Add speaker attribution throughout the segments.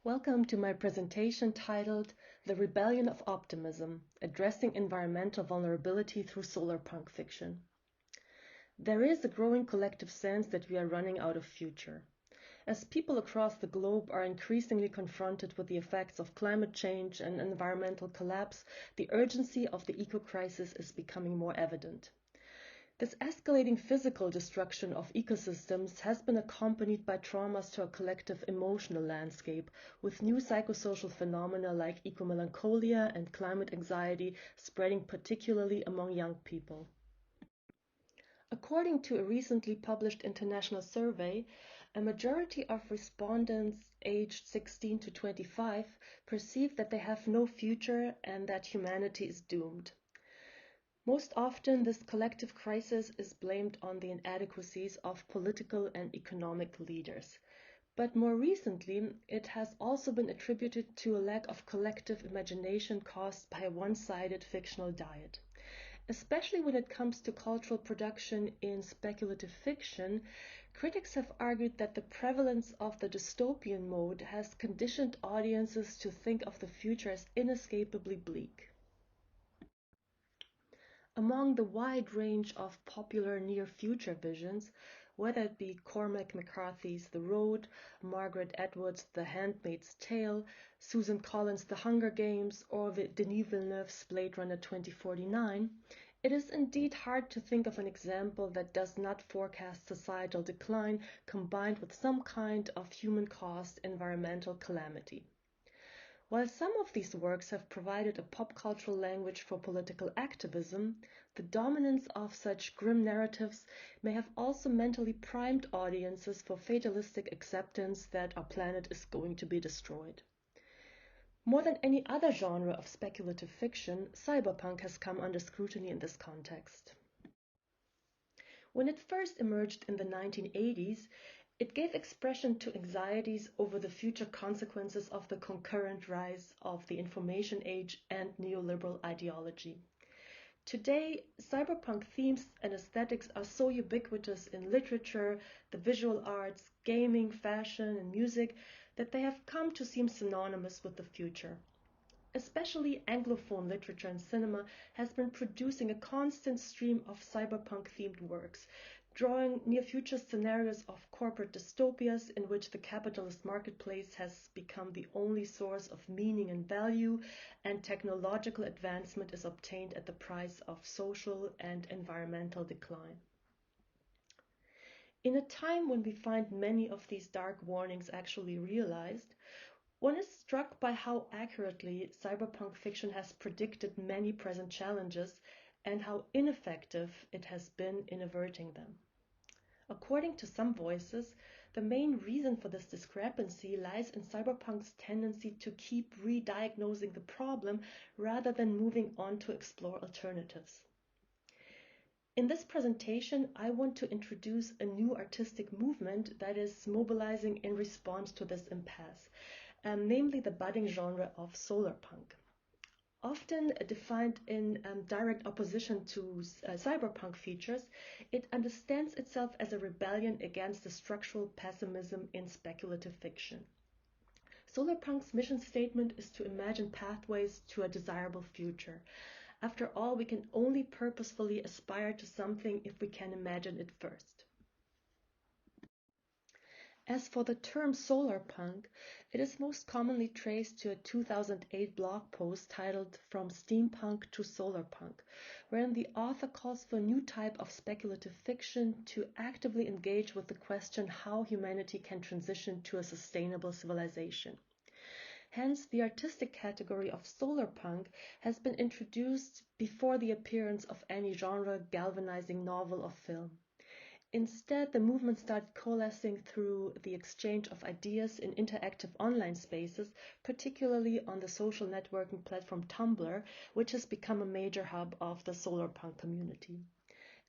Speaker 1: Welcome to my presentation titled The Rebellion of Optimism, Addressing Environmental Vulnerability Through Solarpunk Fiction. There is a growing collective sense that we are running out of future. As people across the globe are increasingly confronted with the effects of climate change and environmental collapse, the urgency of the eco-crisis is becoming more evident. This escalating physical destruction of ecosystems has been accompanied by traumas to a collective emotional landscape, with new psychosocial phenomena like eco-melancholia and climate anxiety spreading particularly among young people. According to a recently published international survey, a majority of respondents aged 16 to 25 perceive that they have no future and that humanity is doomed. Most often, this collective crisis is blamed on the inadequacies of political and economic leaders. But more recently, it has also been attributed to a lack of collective imagination caused by a one-sided fictional diet. Especially when it comes to cultural production in speculative fiction, critics have argued that the prevalence of the dystopian mode has conditioned audiences to think of the future as inescapably bleak. Among the wide range of popular near-future visions, whether it be Cormac McCarthy's The Road, Margaret Atwood's The Handmaid's Tale, Susan Collins' The Hunger Games, or Denis Villeneuve's Blade Runner 2049, it is indeed hard to think of an example that does not forecast societal decline combined with some kind of human-caused environmental calamity. While some of these works have provided a pop cultural language for political activism, the dominance of such grim narratives may have also mentally primed audiences for fatalistic acceptance that our planet is going to be destroyed. More than any other genre of speculative fiction, cyberpunk has come under scrutiny in this context. When it first emerged in the 1980s, it gave expression to anxieties over the future consequences of the concurrent rise of the information age and neoliberal ideology. Today, cyberpunk themes and aesthetics are so ubiquitous in literature, the visual arts, gaming, fashion, and music that they have come to seem synonymous with the future. Especially Anglophone literature and cinema has been producing a constant stream of cyberpunk-themed works, drawing near-future scenarios of corporate dystopias in which the capitalist marketplace has become the only source of meaning and value, and technological advancement is obtained at the price of social and environmental decline. In a time when we find many of these dark warnings actually realized, one is struck by how accurately cyberpunk fiction has predicted many present challenges and how ineffective it has been in averting them. According to some voices, the main reason for this discrepancy lies in cyberpunk's tendency to keep re-diagnosing the problem rather than moving on to explore alternatives. In this presentation, I want to introduce a new artistic movement that is mobilizing in response to this impasse, namely the budding genre of solarpunk. Often defined in direct opposition to cyberpunk features, it understands itself as a rebellion against the structural pessimism in speculative fiction. Solarpunk's mission statement is to imagine pathways to a desirable future. After all, we can only purposefully aspire to something if we can imagine it first. As for the term solarpunk, it is most commonly traced to a 2008 blog post titled From Steampunk to Solarpunk, wherein the author calls for a new type of speculative fiction to actively engage with the question how humanity can transition to a sustainable civilization. Hence, the artistic category of solarpunk has been introduced before the appearance of any genre galvanizing novel or film. Instead, the movement started coalescing through the exchange of ideas in interactive online spaces, particularly on the social networking platform Tumblr, which has become a major hub of the solarpunk community.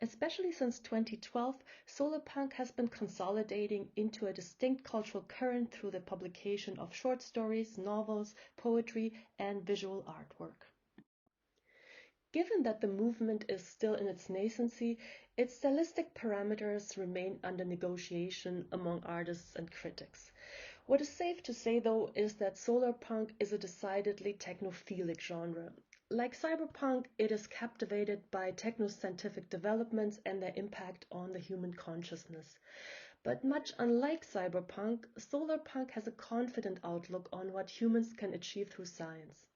Speaker 1: Especially since 2012, solarpunk has been consolidating into a distinct cultural current through the publication of short stories, novels, poetry, and visual artwork. Given that the movement is still in its nascency, its stylistic parameters remain under negotiation among artists and critics. What is safe to say, though, is that solarpunk is a decidedly technophilic genre. Like cyberpunk, it is captivated by technoscientific developments and their impact on the human consciousness. But much unlike cyberpunk, solarpunk has a confident outlook on what humans can achieve through science.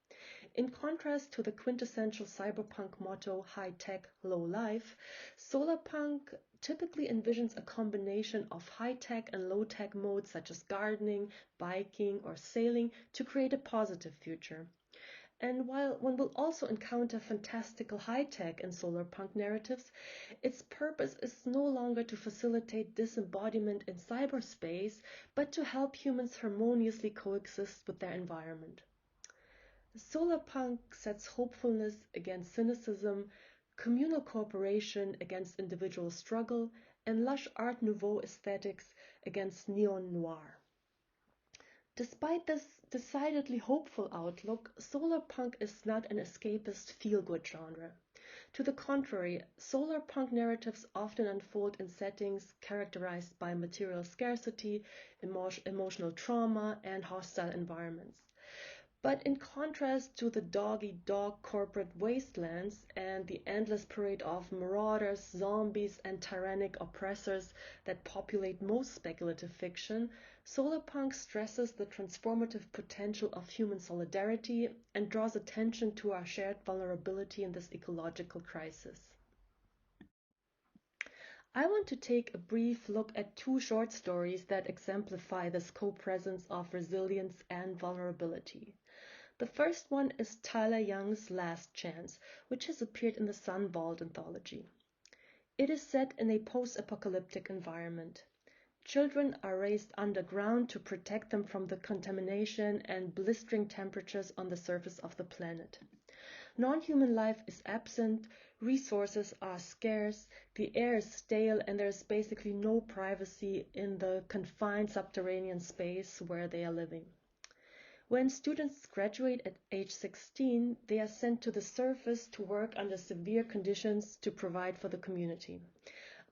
Speaker 1: In contrast to the quintessential cyberpunk motto, high tech, low life, solarpunk typically envisions a combination of high tech and low tech modes such as gardening, biking, or sailing to create a positive future. And while one will also encounter fantastical high tech in solarpunk narratives, its purpose is no longer to facilitate disembodiment in cyberspace, but to help humans harmoniously coexist with their environment. Solarpunk sets hopefulness against cynicism, communal cooperation against individual struggle, and lush Art Nouveau aesthetics against neon noir. Despite this decidedly hopeful outlook, solarpunk is not an escapist feel-good genre. To the contrary, solarpunk narratives often unfold in settings characterized by material scarcity, emotional trauma, and hostile environments. But in contrast to the dog-eat-dog corporate wastelands and the endless parade of marauders, zombies, and tyrannic oppressors that populate most speculative fiction, solarpunk stresses the transformative potential of human solidarity and draws attention to our shared vulnerability in this ecological crisis. I want to take a brief look at two short stories that exemplify this co-presence of resilience and vulnerability. The first one is Tyler Young's Last Chance, which has appeared in the Sun Vault anthology. It is set in a post-apocalyptic environment. Children are raised underground to protect them from the contamination and blistering temperatures on the surface of the planet. Non-human life is absent, resources are scarce, the air is stale, and there is basically no privacy in the confined subterranean space where they are living. When students graduate at age 16, they are sent to the surface to work under severe conditions to provide for the community.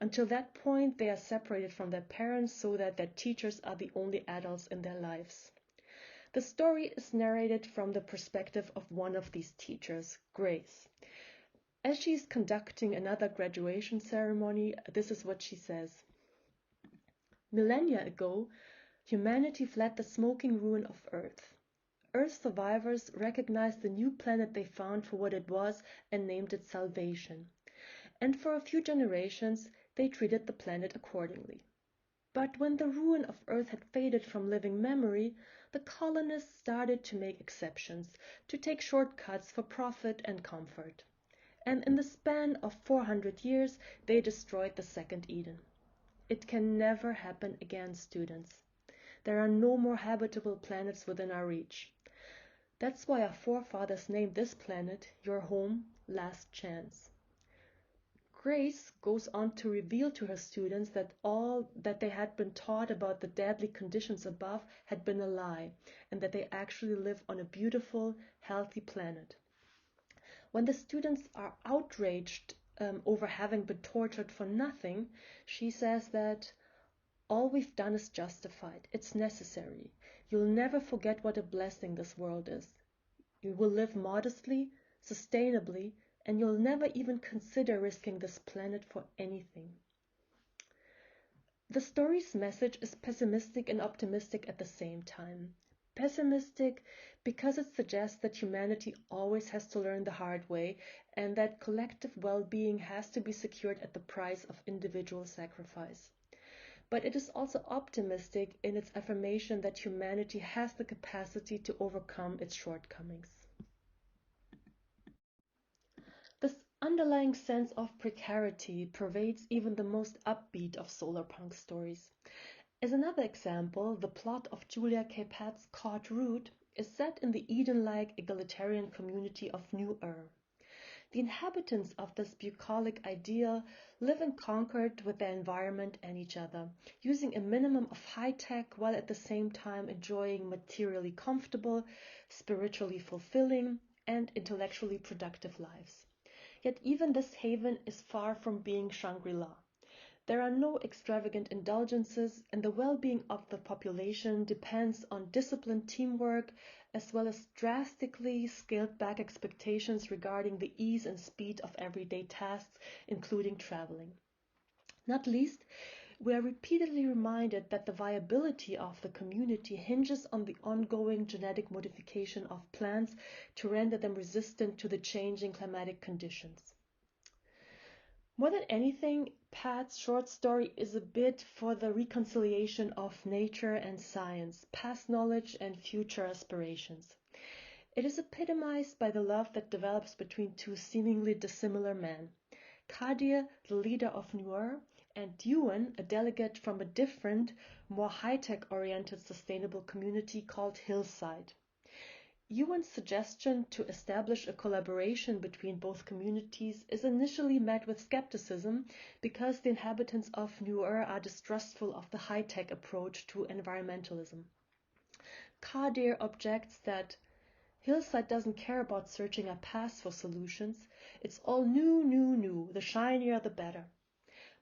Speaker 1: Until that point, they are separated from their parents so that their teachers are the only adults in their lives. The story is narrated from the perspective of one of these teachers, Grace. As she is conducting another graduation ceremony, this is what she says. Millennia ago, humanity fled the smoking ruin of Earth. Earth survivors recognized the new planet they found for what it was and named it Salvation. And for a few generations, they treated the planet accordingly. But when the ruin of Earth had faded from living memory, the colonists started to make exceptions, to take shortcuts for profit and comfort. And in the span of 400 years, they destroyed the second Eden. It can never happen again, students. There are no more habitable planets within our reach. That's why our forefathers named this planet, your home, Last Chance. Grace goes on to reveal to her students that all that they had been taught about the deadly conditions above had been a lie, and that they actually live on a beautiful, healthy planet. When the students are outraged over having been tortured for nothing, she says that all we've done is justified. It's necessary. You'll never forget what a blessing this world is. You will live modestly, sustainably, and you'll never even consider risking this planet for anything. The story's message is pessimistic and optimistic at the same time. Pessimistic because it suggests that humanity always has to learn the hard way and that collective well-being has to be secured at the price of individual sacrifice. But it is also optimistic in its affirmation that humanity has the capacity to overcome its shortcomings. This underlying sense of precarity pervades even the most upbeat of solarpunk stories. As another example, the plot of Julia K. Patt's Caught Root is set in the Eden-like egalitarian community of New Ur. The inhabitants of this bucolic ideal live in concord with their environment and each other, using a minimum of high-tech while at the same time enjoying materially comfortable, spiritually fulfilling, and intellectually productive lives. Yet even this haven is far from being Shangri-La. There are no extravagant indulgences, and the well-being of the population depends on disciplined teamwork, as well as drastically scaled-back expectations regarding the ease and speed of everyday tasks, including traveling. Not least, we are repeatedly reminded that the viability of the community hinges on the ongoing genetic modification of plants to render them resistant to the changing climatic conditions. More than anything, Pat's short story is a bid for the reconciliation of nature and science, past knowledge and future aspirations. It is epitomized by the love that develops between two seemingly dissimilar men. Kadir, the leader of Nuer, and Ewan, a delegate from a different, more high-tech oriented sustainable community called Hillside. Ewan's suggestion to establish a collaboration between both communities is initially met with skepticism because the inhabitants of Nuer are distrustful of the high-tech approach to environmentalism. Kadir objects that Hillside doesn't care about searching a past for solutions. It's all new, the shinier the better.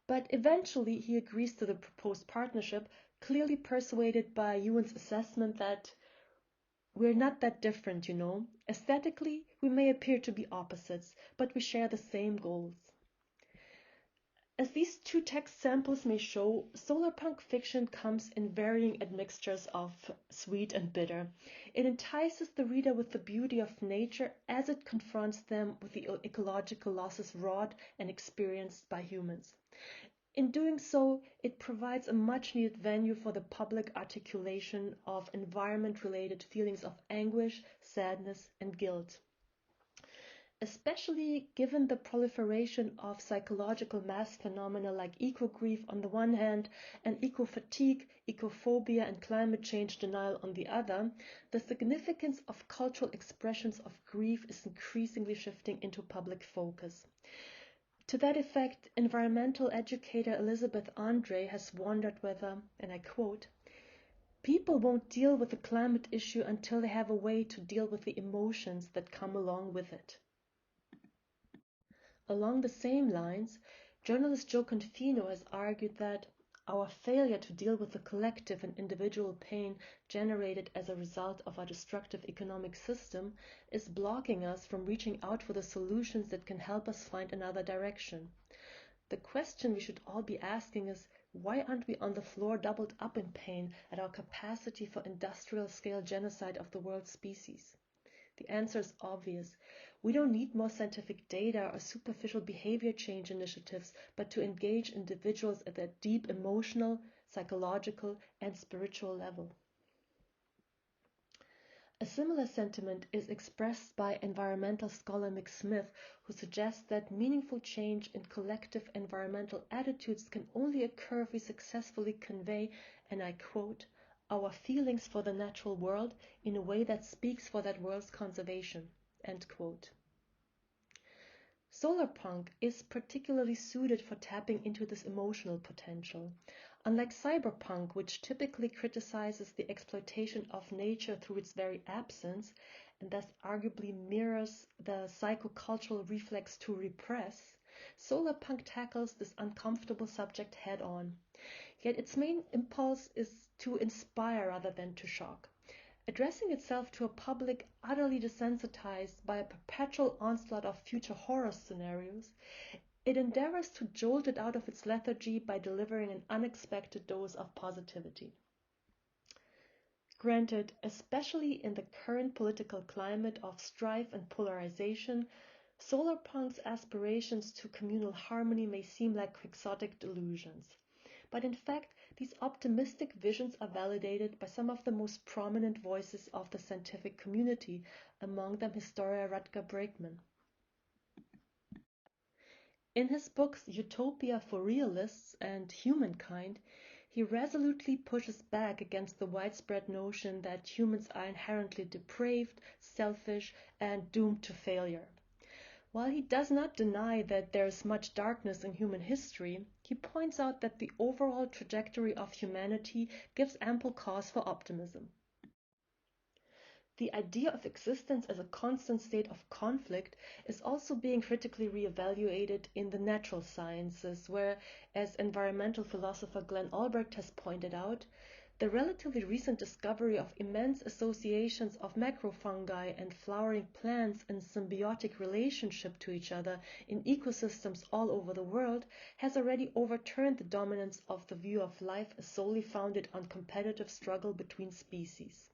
Speaker 1: But eventually he agrees to the proposed partnership, clearly persuaded by Ewan's assessment that we're not that different, you know. Aesthetically, we may appear to be opposites, but we share the same goals. As these two text samples may show, solarpunk fiction comes in varying admixtures of sweet and bitter. It entices the reader with the beauty of nature as it confronts them with the ecological losses wrought and experienced by humans. In doing so, it provides a much-needed venue for the public articulation of environment-related feelings of anguish, sadness, and guilt. Especially given the proliferation of psychological mass phenomena like eco-grief on the one hand and eco-fatigue, ecophobia, and climate change denial on the other, the significance of cultural expressions of grief is increasingly shifting into public focus. To that effect, environmental educator Elizabeth Andre has wondered whether, and I quote, people won't deal with the climate issue until they have a way to deal with the emotions that come along with it. Along the same lines, journalist Joe Confino has argued that our failure to deal with the collective and individual pain generated as a result of our destructive economic system is blocking us from reaching out for the solutions that can help us find another direction. The question we should all be asking is, why aren't we on the floor doubled up in pain at our capacity for industrial-scale genocide of the world's species? The answer is obvious. We don't need more scientific data or superficial behavior change initiatives, but to engage individuals at their deep emotional, psychological, and spiritual level. A similar sentiment is expressed by environmental scholar Mick Smith, who suggests that meaningful change in collective environmental attitudes can only occur if we successfully convey, and I quote, our feelings for the natural world in a way that speaks for that world's conservation, end quote. Solarpunk is particularly suited for tapping into this emotional potential. Unlike cyberpunk, which typically criticizes the exploitation of nature through its very absence, and thus arguably mirrors the psychocultural reflex to repress, solarpunk tackles this uncomfortable subject head-on. Yet its main impulse is to inspire rather than to shock. Addressing itself to a public utterly desensitized by a perpetual onslaught of future horror scenarios, it endeavors to jolt it out of its lethargy by delivering an unexpected dose of positivity. Granted, especially in the current political climate of strife and polarization, solarpunk's aspirations to communal harmony may seem like quixotic delusions. But in fact, these optimistic visions are validated by some of the most prominent voices of the scientific community, among them Historia Rutger Bregman. In his books Utopia for Realists and Humankind, he resolutely pushes back against the widespread notion that humans are inherently depraved, selfish, and doomed to failure. While he does not deny that there is much darkness in human history, he points out that the overall trajectory of humanity gives ample cause for optimism. the idea of existence as a constant state of conflict is also being critically reevaluated in the natural sciences, where, as environmental philosopher Glenn Albrecht has pointed out, the relatively recent discovery of immense associations of macrofungi and flowering plants in symbiotic relationship to each other in ecosystems all over the world has already overturned the dominance of the view of life as solely founded on competitive struggle between species.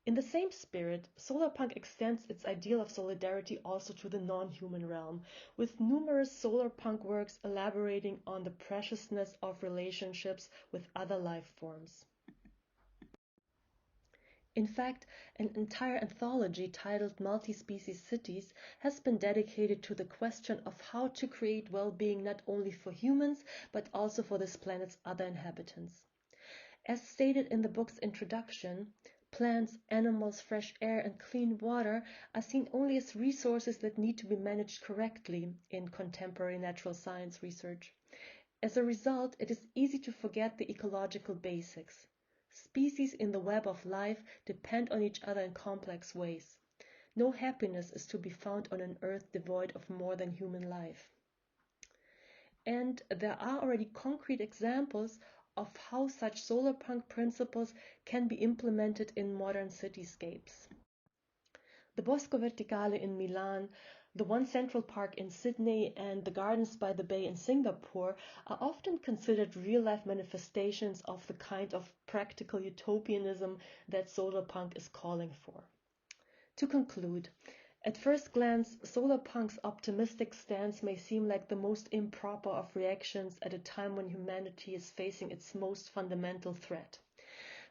Speaker 1: In the same spirit, Solarpunk extends its ideal of solidarity also to the non-human realm, with numerous Solarpunk works elaborating on the preciousness of relationships with other life forms. In fact, an entire anthology titled Multi-Species Cities has been dedicated to the question of how to create well-being not only for humans, but also for this planet's other inhabitants. As stated in the book's introduction, plants, animals, fresh air, and clean water are seen only as resources that need to be managed correctly in contemporary natural science research. As a result, it is easy to forget the ecological basics. Species in the web of life depend on each other in complex ways. No happiness is to be found on an earth devoid of more than human life. And there are already concrete examples of how such Solarpunk principles can be implemented in modern cityscapes. The Bosco Verticale in Milan, the One Central Park in Sydney, and the Gardens by the Bay in Singapore are often considered real-life manifestations of the kind of practical utopianism that Solarpunk is calling for. To conclude, at first glance, Solarpunk's optimistic stance may seem like the most improper of reactions at a time when humanity is facing its most fundamental threat.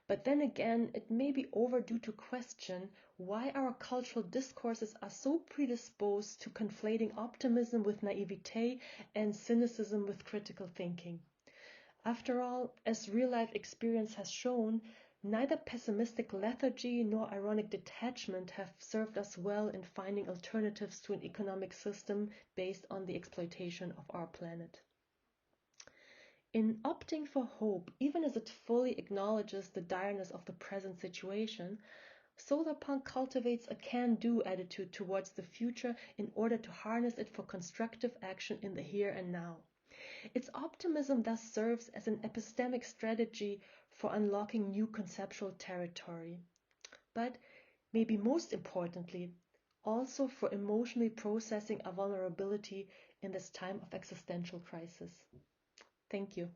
Speaker 1: But then again, it may be overdue to question why our cultural discourses are so predisposed to conflating optimism with naivete and cynicism with critical thinking. After all, as real-life experience has shown, neither pessimistic lethargy nor ironic detachment have served us well in finding alternatives to an economic system based on the exploitation of our planet. In opting for hope, even as it fully acknowledges the direness of the present situation, Solarpunk cultivates a can-do attitude towards the future in order to harness it for constructive action in the here and now. Its optimism thus serves as an epistemic strategy for unlocking new conceptual territory, but maybe most importantly, also for emotionally processing a vulnerability in this time of existential crisis. Thank you.